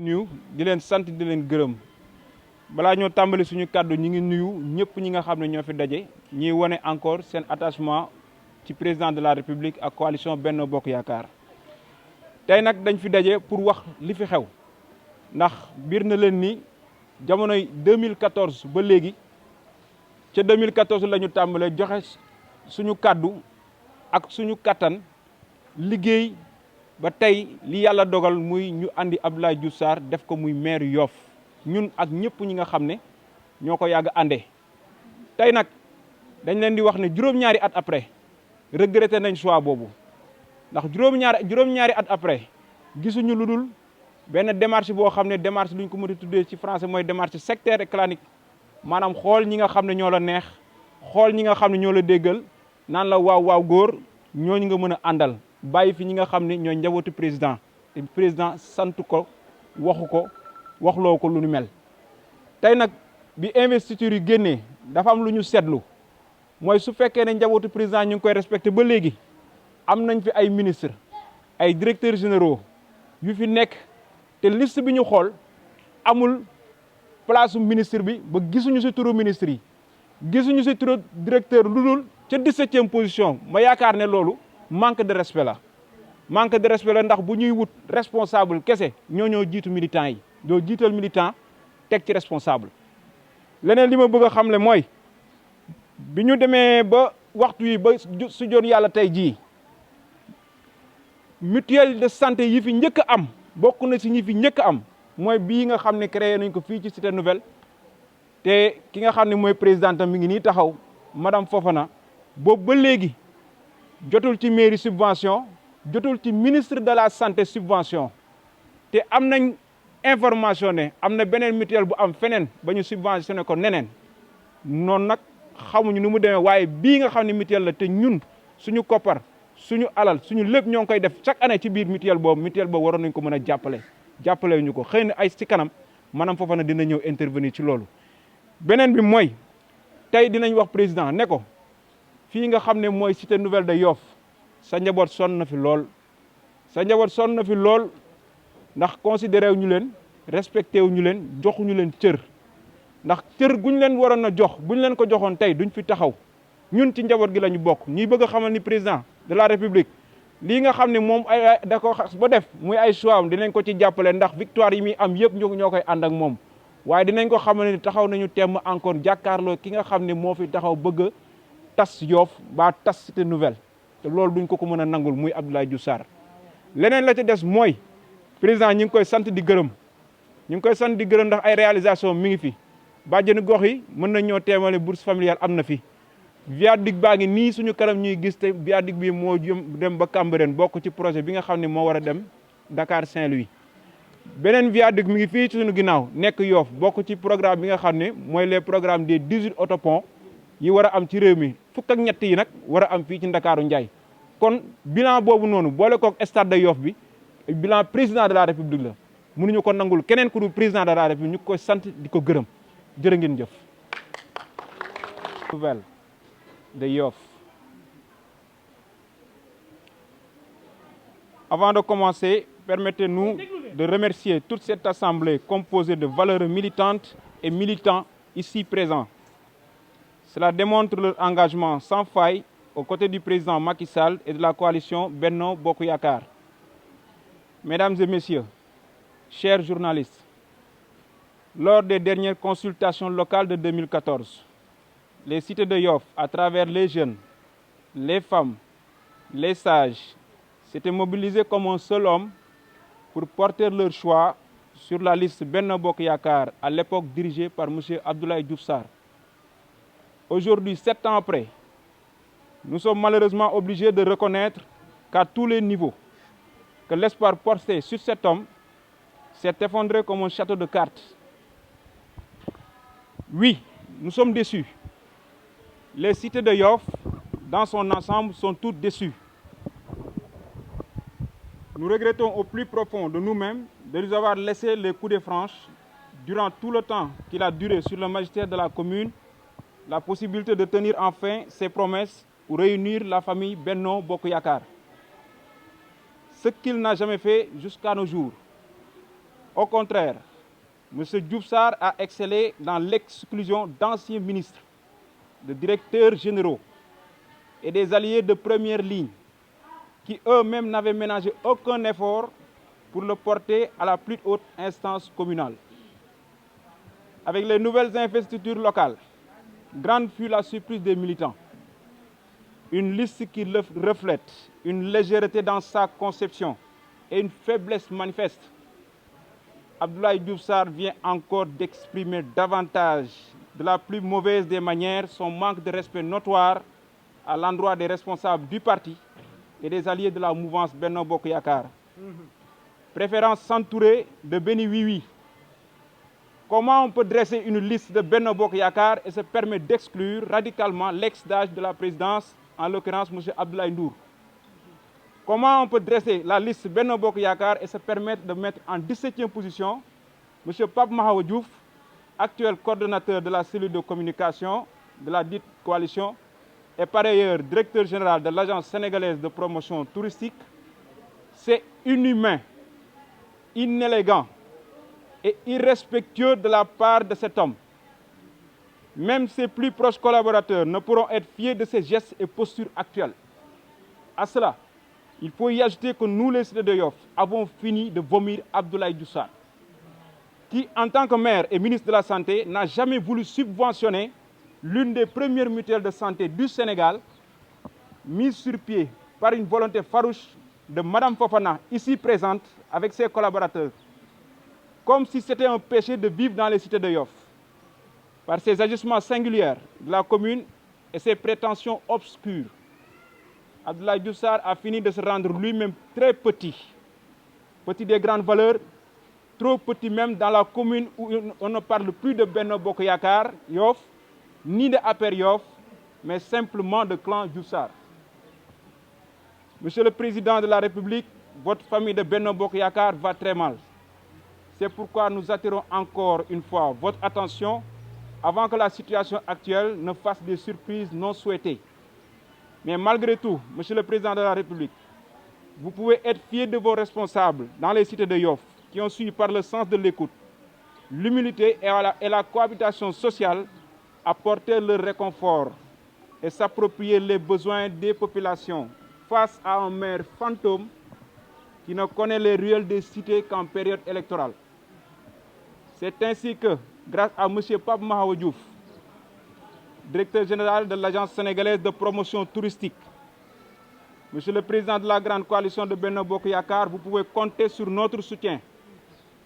nuyu di leen sant di leen gërëm balaa ñoo tàmbali suñu kàddu ñi ngi nuyu ñëpp ñi nga xam ne ñoo fi daje ñiy wane encore seen attachement ci président de la république ak coalition Benno Bokk Yaakaar tey nag dañ fi daje pour wax li fi xew ndax biir na leen ni jamonoy 2014 ba léegi ca 2014 la ñu tàmbalee joxe suñu kàddu ak suñu kattan liggéey ba tey li yàlla dogal muy ñu andi Abdoulaye Diouf Sarr def ko muy maire Yoff ñun ak ñëpp ñi nga xam ne ñoo ko yàgg àndee tey nag dañ leen di wax ne juróom-ñaari at après regretté nañ choix boobu ndax juróom-ñaari at après gisuñu lu dul benn démarche boo xam ne démarche luñ ko mën a tuddee ci français mooy démarche sectaire et clanique maanaam xool ñi nga xam ne ñoo la neex xool ñi nga xam ne ñoo la déggal naan la waaw waaw góor ñooñu nga mën a àndal bàyyi fi ñi nga xam ne ñooy njabootu président te président sant ko waxu ko waxloo ko lu ñu mel. tey nag bi investiture yi génnee dafa am lu ñu seetlu mooy su fekkee ne njabootu président ñu ngi koy respecté ba léegi am nañ fi ay ministre ay directeurs généraux yu fi nekk te liste bi ñu xool amul place ministre bi ba gisuñu si turu ministre yi gisuñu si turu directeur lu dul ca 17e position ma yaakaar ne loolu manque de respect la manque de respect la ndax bu ñuy wut responsable kese ñoo jiitu militant yi doo jiital militant teg ci responsable. leneen li ma bëgg a xamle mooy bi ñu demee ba waxtu yi ba su joon yàlla tey jii mutuelle de santé yi fi njëkk a am bokk na si ñi fi njëkk a am mooy bii nga xam ne créé nañ ko fii ci Cité Nouvelle te ki nga xam ne mooy présidente mi ngi nii taxaw madame Fofana boobu ba léegi jotul ci mairie subvention jotul ci ministre de la santé subvention te am nañ information ne am na beneen mutuelle bu am feneen ba ñu subventionné ko neneen noonu nag xamuñu nu mu demee waaye bii nga xam ne mutuelle la te ñun suñu koppar suñu alal suñu lépp ñoo ngi koy def chaque année ci biir mutuelle boobu waroon nañ ko mën a jàppale ñu ko xëy na ay ci kanam maanaam foofa na dina ñëw intervenir ci loolu. beneen bi mooy tey dinañ wax président ne ko fii nga xam ne mooy Cité Nouvelle de Yoff sa njaboot sonn na fi lool ndax considéré wu ñu leen respecté wu ñu leen joxuñu leen cër ndax cër guñ leen waroon a jox buñ leen ko joxoon tey duñ fi taxaw ñun ci njaboot gi la ñu bokk ñuy bëgg a xamal ni président de la république lii nga xam ne moom ay da ko xas ba def muy ay choix am dinañ ko ci jàppale ndax victoire yi muy am yëpp ñoo koy ànd ak moom waaye dinañ ko xamal ni taxaw nañu temm encore jàkkaarloo ki nga xam ne moo fi taxaw bëgg a tas Yoff ba tas Cité Nouvelle te loolu duñ ko mën a nangul muy Abdoulaye Diouf Sarr leneen la ca des mooy président ñi ngi koy sant di gërëm ndax ay réalisation mi ngi fi bàjjenu gox yi mën nañ ñoo teemale bourse familiale am na fi viaduc baa ngi nii suñu kanam ñuy gis te viaduc bi moo dem ba Cambérène bokk ci projet bi nga xam ne moo war a dem Dakar Saint-Louis beneen viaduc mi ngi fii ci suñu ginnaaw nekk Yoff bokk ci programme bi nga xam ne mooy les programmes des 18 autoponts yi war a am ci réew mi fukk ak ñett yi nag war a am fii ci Ndakaaru Njaay kon bilan boobu noonu boole kook stade de Yoff bi bilan président de la république la mënuñu ko nangul keneen ku dul président de la république ñu koy sant di ko gërëm jërë ngeen jëf. Nouvelle de Yoff. Avant de commencer, permettez-nous de remercier toute cette assemblée composée de valeureux militantes et militants ici présents. Cela démontre leur engagement sans faille aux côtés du président Macky Sall et de la coalition Benno Bokk Yakaar. Mesdames et messieurs, chers journalistes, lors des dernières consultations locales de 2014, les cités de Yoff, à travers les jeunes, les femmes, les sages, s'étaient mobilisés comme un seul homme pour porter leur choix sur la liste Benno Bokk Yakaar, à l'époque dirigée par M. Abdoulaye Diouf Sarr. Aujourd'hui, 7 ans après, nous sommes malheureusement obligés de reconnaître qu'à tous les niveaux, que l'espoir porté sur cet homme s'est effondré comme un château de cartes. Oui, nous sommes déçus. Les cités de Yoff, dans son ensemble, sont toutes déçues. Nous regrettons au plus profond de nous-mêmes de nous avoir laissé les coups de franche durant tout le temps qu'il a duré sur le magistère de la commune, la possibilité de tenir enfin ses promesses pour réunir la famille Benno Bokk Yakaar. Ce qu'il n'a jamais fait jusqu'à nos jours. Au contraire, M. Diouf Sarr a excellé dans l'exclusion d'anciens ministres, de directeurs généraux et des alliés de première ligne qui eux-mêmes n'avaient ménagé aucun effort pour le porter à la plus haute instance communale. Avec les nouvelles investitures locales, grande fut la surprise des militants. Une liste qui reflète une légèreté dans sa conception et une faiblesse manifeste. Abdoulaye Diouf Sarr vient encore d'exprimer davantage de la plus mauvaise des manières son manque de respect notoire à l'endroit des responsables du parti et des alliés de la mouvance Benno Bokk Yakaar, préférant s'entourer de Béni Oui. Comment on peut dresser une liste de Benno Bokk Yakaar et se permettre d'exclure radicalement l'ex-DAGE de la présidence, en l'occurrence M. Abdoulaye Ndour? Comment on peut dresser la liste Benno Bokk Yakaar et se permettre de mettre en 17e position M. Pape Mahawa Diouf, actuel coordonnateur de la cellule de communication de la dite coalition, et par ailleurs directeur général de l'Agence sénégalaise de promotion touristique? C'est inhumain, inélégant et irrespectueux de la part de cet homme. Même ses plus proches collaborateurs ne pourront être fiers de ses gestes et postures actuelles. À cela, il faut y ajouter que nous, les cités de Yoff, avons fini de vomir Abdoulaye Diouf Sarr, qui, en tant que maire et ministre de la Santé, n'a jamais voulu subventionner l'une des premières mutuelles de santé du Sénégal, mise sur pied par une volonté farouche de Mme Fofana, ici présente, avec ses collaborateurs, comme si c'était un péché de vivre dans les cités de Yoff. Par ses agissements singuliers de la commune et ses prétentions obscures, Abdoulaye Diouf Sarr a fini de se rendre lui-même très petit. Petit des grandes valeurs, trop petit même dans la commune où on ne parle plus de Benno Bokk Yakaar Yoff, ni de APR Yoff, mais simplement de clan Diouf Sarr. Monsieur le Président de la République, votre famille de Benno Bokk Yakaar va très mal. C'est pourquoi nous attirons encore une fois votre attention avant que la situation actuelle ne fasse des surprises non souhaitées. Mais malgré tout, Monsieur le Président de la République, vous pouvez être fier de vos responsables dans les cités de Yoff qui ont su par le sens de l'écoute, l'humilité et la cohabitation sociale apporter leur réconfort et s'approprier les besoins des populations face à un maire fantôme qui ne connaît les ruelles des cités qu'en période électorale. C'est ainsi que, grâce à M. Pape Mahawa Diouf, directeur général de l'Agence sénégalaise de promotion touristique, Monsieur le Président de la grande coalition de Benno Bokk Yakaar, vous pouvez compter sur notre soutien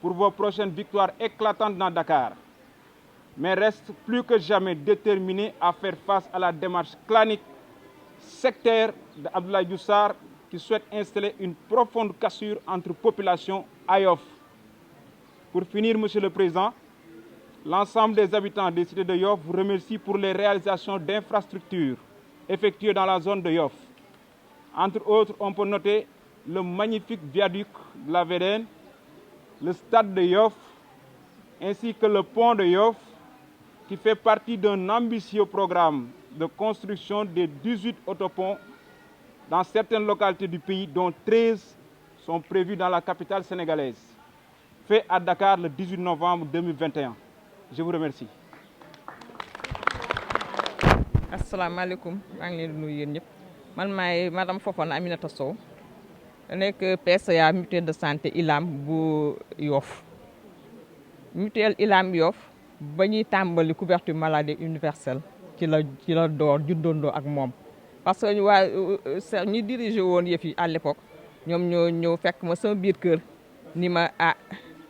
pour vos prochaines victoires éclatantes dans Dakar, mais reste plus que jamais déterminé à faire face à la démarche clanique, sectaire d'Abdoulaye Diouf Sarr qui souhaite installer une profonde cassure entre populations à Yoff. Pour finir, Monsieur le Président, l'ensemble des habitants des cités de Yoff vous remercie pour les réalisations d'infrastructures effectuées dans la zone de Yoff. Entre autres, on peut noter le magnifique viaduc de la VDN, le stade de Yoff, ainsi que le pont de Yoff, qui fait partie d'un ambitieux programme de construction de 18 autoponts dans certaines localités du pays, dont 13 sont prévus dans la capitale sénégalaise, fait à Dakar le 18 novembre 2021. Je vous remercie. asalaamaaleykum maa ngi leen di nuyu yéen ñëpp man maay madame Fofana Aminata Sow nekk PCA mutuelle de santé ILAM bu Yoff. Mutuelle ILAM Yoff ba ñuy tàmbali couverture maladie universelle ci la door juddoondoo ak moom parce que waa ñi dirigé woon yëf yi à l'époque ñoom ñoo ñëw fekk ma sama biir kër ni ma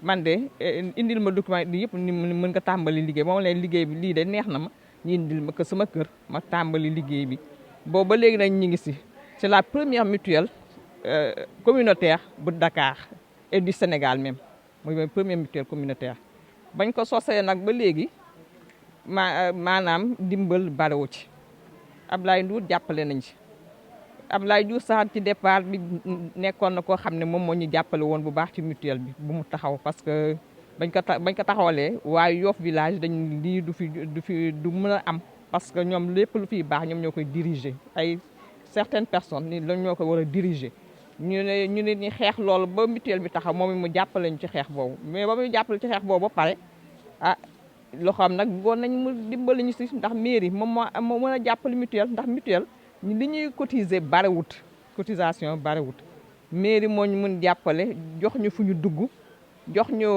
man de indil ma document yi yëpp ni mën nga tàmbali liggéey moom leen liggéey bi lii de neex na ma ñu indil ma ko sama kër ma tàmbali liggéey bi boobu ba léegi nag ñu ngi si c'est la première mutuelle communautaire bu Dakar et du Sénégal même mooy première mutuelle communautaire bañ ko sosee nag ba léegi maanaam dimbal bariwu ci Abdoulaye Ndour jàppale nañ ci Abdoulaye Diouf Sarr ci départ bi nekkoon na koo xam ne moom moo ñu jàppale woon bu baax ci mutuelle bi bu mu taxaw parce que bañ ko taxawalee waaye Yoff village dañ lii du mën a am parce que ñoom lépp lu fiy baax ñoom ñoo koy diriger ay certaines personnes ni lañ ñoo ko war a diriger ñu ne ñi xeex loolu ba mutuelle bi taxaw moom mu jàppale ñu ci xeex boobu mais ba muy jàppale ci xeex boobu ba pare ah loo xam nag bëggoon nañ mu dimbali ñu si ndax mairie moom moo mën a jàppale mutuelle ndax mutuelle li ñuy cotiser barewut cotisation barewut mairie moo ñu mën jàppale jox ñu fu ñu dugg jox ñu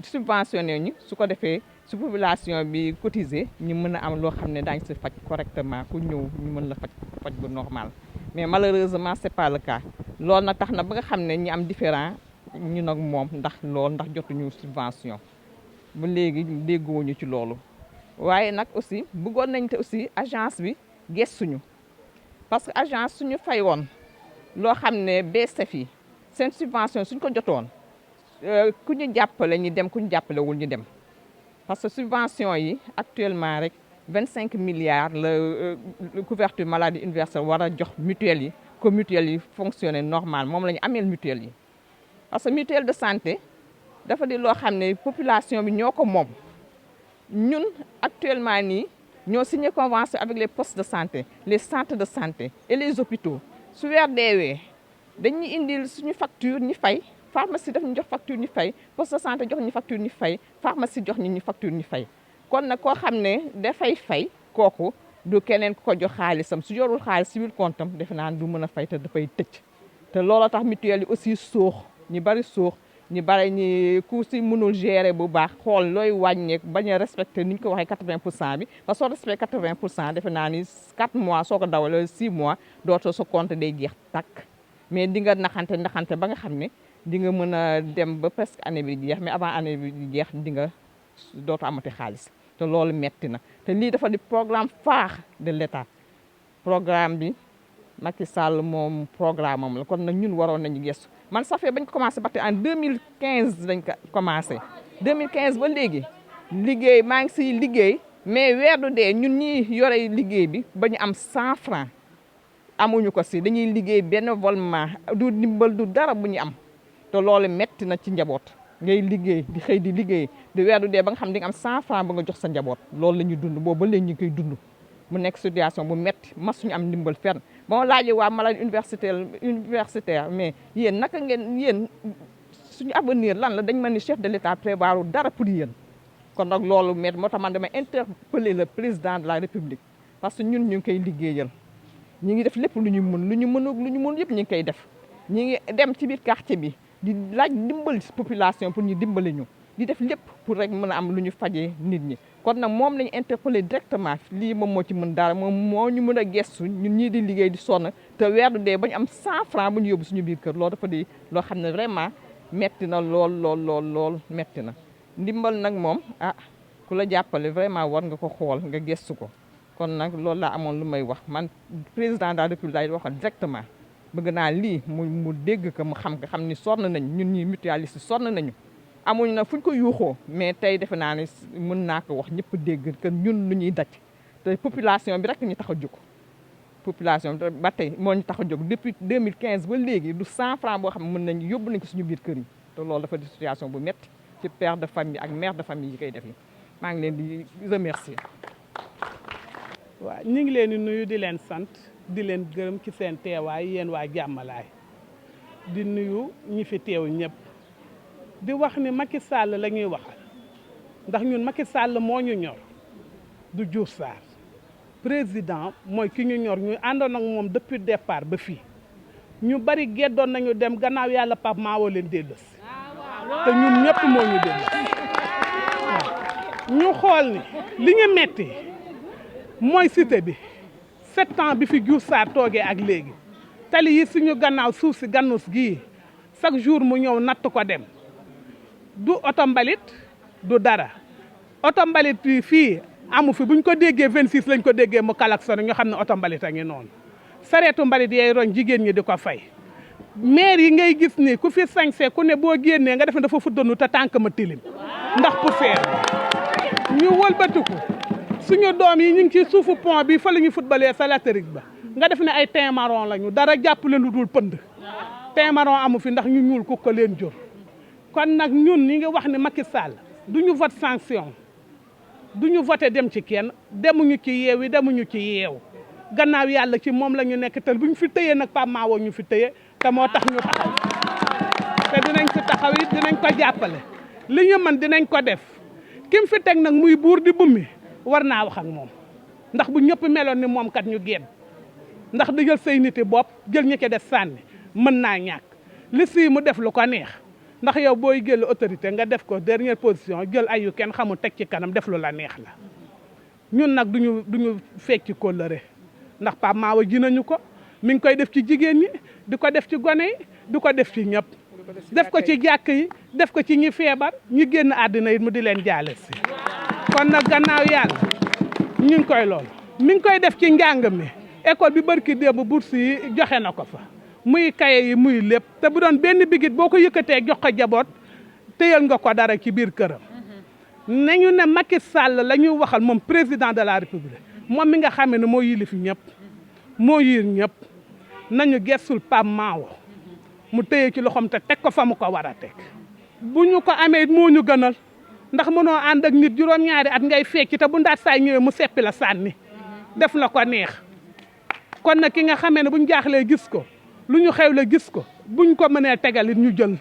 subventionné ñu su ko defee su population bi cotiser ñu mën a am loo xam ne daañu si faj correctement ku ñëw ñu mën la faj bu normal mais malheureusement c'est pas le cas loolu nag tax na ba nga xam ne ñi am différent ñu nag moom ndax jotuñu subvention ba léegi dégguwuñu ci loolu waaye nag aussi bëggoon nañ te aussi agence bi gëstuñu parce que agence suñu fay woon loo xam ne BSF yi seen subvention suñ ko jotoon ku ñu jàppale ñu dem ku ñu jàppalewul ñu dem parce que subvention yi actuellement rek 25 milliards la couverture maladie universelle war a jox mutuelle yi que mutuelle yi fonctionner normal moom la ñu ameel mutuelle yi parce que mutuelle de santé dafa di loo xam ne population bi ñoo ko moom ñun actuellement nii ñoo signé convention avec les postes de santé les centres de santé et les hôpitaux su weer deewee dañuy indil suñu facture ñu fay pharmacie daf ñu jox facture ñu fay poste de santé jox ñu facture ñu fay pharmacie jox ñu facture ñu fay kon nag koo xam ne dafay fay kooku du keneen ku ko jox xaalisam su yorul xaalis si biir compte am defe naa du mën a fay te dafay tëj te looloo tax mutuelle yi aussi suux ñu bari suux ñu bari ñi ku si mënul gérer bu baax xool looy wàññeek bañ a respecté ni ñu ko waxee 80% bi parce que soo respecté 80% defe naa ni 4 mois soo ko dawalee 6 mois dootoo sa compte day jeex takk mais di nga naxante ba nga xam ne di nga mën a dem ba presque année bi jeex mais avant année bi jeex di nga dootu amati xaalis te loolu metti na te lii dafa di programme phare de l'État programme bi Macky Sall moom programme am la kon nag ñun waroon nañu gëstu man ça fait bañ ko commencé ba tey en 2015 dañ ko commencé 2015 ba léegi liggéey maa ngi siy liggéey mais weer du dee ñun ñi yore liggéey bi ba ñu am 100 francs amuñu ko si dañuy liggéey bénévolement du ndimbal du dara bu ñu am te loolu metti na ci njaboot ngay liggéey di xëy di liggéey di weer du dee ba nga xam di nga am 100 francs ba nga jox sa njaboot loolu la ñuy dund boobu ba léegi ñu koy dund mu nekk situation bu metti masuñu am ndimbal fenn ba ma laajee waa maladie universitaire mais yéen naka ngeen yéen suñu avenir lan la dañ ma ni chef de l'État prévoir dara pour yéen kon nag loolu metti moo tax man damay interpeller le président de la République parce que ñun ñu ngi koy liggéeyal ñi ngi def lépp lu ñu mën lu ñu mën yëpp ñu ngi koy def ñi ngi dem ci biir quartier bi di laaj dimbali population pour ñu dimbali ñu di def lépp pour rek mën a am lu ñu fajee nit ñi kon nag moom lañu interpellé directement lii moom moo ci mën dara moom moo ñu mën a gestu ñun ñii di liggéey di sonn te weer du dee ba ñu am 100 francs bu ñu yóbbu suñu biir kër loolu dafa di loo xam ne vraiment metti na lool metti na ndimbal nag moom ah ku la jàppale vraiment war nga ko xool nga gestu ko kon nag loolu laa amoon lu may wax man président de la République laay wax directement bëgg naa lii mu dégg ko mu xam ni sonn nañ ñun ñi mutualiste sonn nañu amuñu nag fuñ ko yuuxoo mais tey defe naa ne mën naa ko wax ñëpp dégg que ñun lu ñuy daj te population bi rek ñu tax a jóg population bi ba tey moo ñu tax a jóg depuis 2015 ba léegi du 100 francs boo xam ne mën nañ yóbbu nañ ko suñu biir kër yi te loolu dafa di situation bu métti ci père de famille ak mère de famille yi koy def yi maa ngi leen di remercier. waaw ñu ngi leen di nuyu di leen sant di leen gërëm ci seen teewaay yéen waa Jàmmalaay di nuyu ñi fi teew ñëpp di wax ni Macky Sall la ñuy waxal ndax ñun Macky Sall moo ñu ñor du Diouf Sarr président mooy ki ñu ñor ñu àndoon ak moom depuis départ ba fii ñu bari geddoon nañu dem gannaaw yàlla Pape Mahawa leen dellusi te ñun ñëpp moo ñu dellusi ñu xool ni li ñu metti mooy cité bi 7 ans bi fi Diouf Sarr toogee ak léegi tali yi suñu gannaaw suuf si gannus gii chaque jour mu ñëw natt ko dem du oto mbalit du dara oto mbalit bi fii amu fi buñ ko déggee 26 lañ ko déggee mu klaxonné ñu xam ne oto mbalit a ngi noonu sareetu mbalit yee roñ jigéen ñi di ko fay maire yi ngay gis ni ku fi sañse ku ne boo génnee nga def ne dafa fuddanu te tànk ma tilim ndax poussière ñu wëlbatiku suñu doom yi ñu ngi ci suufu pont bi fa la ñu footballé sa latérique ba nga def ne ay teint marron lañu dara jàpp leen lu dul pënd teint marron amu fi ndax ñu ñuul ku ko leen jur kon nag ñun ñi ngi wax ne Macky Sall duñu vote sanction duñu voté dem ci kenn demuñu ci Yewwi demuñu ci Yeewu gannaaw yàlla ci moom la ñu nekk te buñ fi tëyee nag Pape Mahawa ñu fi tëyee te moo tax ñu taxaw te dinañ fi taxaw it dinañ ko jàppale li ñu mën dinañ ko def kim fi teg nag muy buur di bummi war naa wax ak moom ndax bu ñëpp meloon ni moom kat ñu génn ndax di jël say niti bopp jël ñi ci def sànni mën naa ñàkk li si mu def lu ko neex ndax yow booy jël autorité nga def ko dernière position jël ayu kenn xamul teg ci kanam def lu la neex la ñun nag duñu fecc kóllëre ndax Pape Mahawa ji nañu ko mi ngi koy def ci jigéen ñi di ko def ci gone yi di ko def ci ñëpp def ko ci jàkk yi def ko ci ñi feebar ñi génn àddina it mu di leen jaale si kon nag gannaaw yàlla ñu ngi koy loolu mi ngi koy def ci njàng mi école bi barki démb bourse yi joxe na ko fa muy kaye yi muy lépp te bu doon benn bigit boo ko yëkkatee jox ko jaboot téyal nga ko dara ci biir këram nañu ne Macky Sall la ñuy waxal moom président de la république moom mi nga xamee ne moo yilif ñëpp moo yiir ñëpp nañu gestul Pape Mahawa mu téye ci loxoom te teg ko fa mu ko war a teg bu ñu ko amee moo ñu gënal ndax mënoo ànd ak nit juróom-ñaari at ngay fecc te bu ndaat saay ñëwee mu seppi la sànni def la ko neex kon nag ki nga xamee ne buñ jaaxlee gis ko lu ñu xewle gis ko buñ ko mënee tegalit ñu jël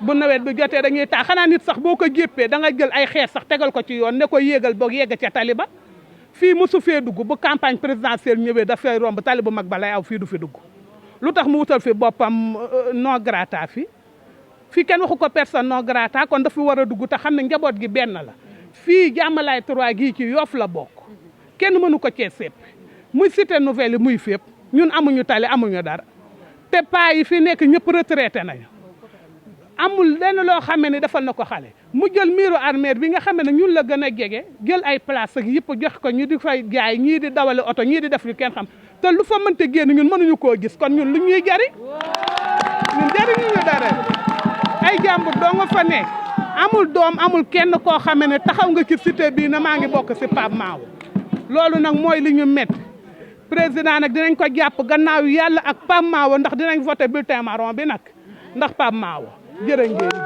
bu nawet bi jotee dañuy taa xanaa nit sax boo ko jéppee da nga jël ay xeer sax tegal ko ci yoon ne ko yéegal boog yegg ca tali ba fii mosu fee dugg bu campagne présidentielle ñëwee dafay romb tali bu mag ba lay aw fii du fi dugg lu tax mu wutal fi boppam non grata fii kenn waxu ko personne non grata kon dafa war a dugg te xam ne njaboot gi benn la fii Jàmmalaay 3 gii ci Yoff la bokk kenn mënu ko cee seppi muy cité nouvelle yi muy fépp ñun amuñu tali amuñu dara te paa yi fi nekk ñëpp retraité nañu amul lenn loo xamee ne defal na ko xale mu jël miiru armeer bi nga xamee ne ñun la gën a jege jël ay place ak yëpp jox ko ñu di fay jaay ñii di dawale oto ñii di def lu kenn xam te lu fa mënte génn ñun mënuñu koo gis kon ñun lu ñuy jari ñun jariñuñu dara ay jàmbur doo nga fa nekk amul doom amul kenn koo xamee ne taxaw nga ci cité bii na maa ngi bokk si Pape Mahawa loolu nag mooy li ñu métti président nag dinañ ko jàpp gannaaw yàlla ak Pape Mahawa ndax dinañ voté bulletin marron bi nag ndax Pape Mahawa jërë ngeen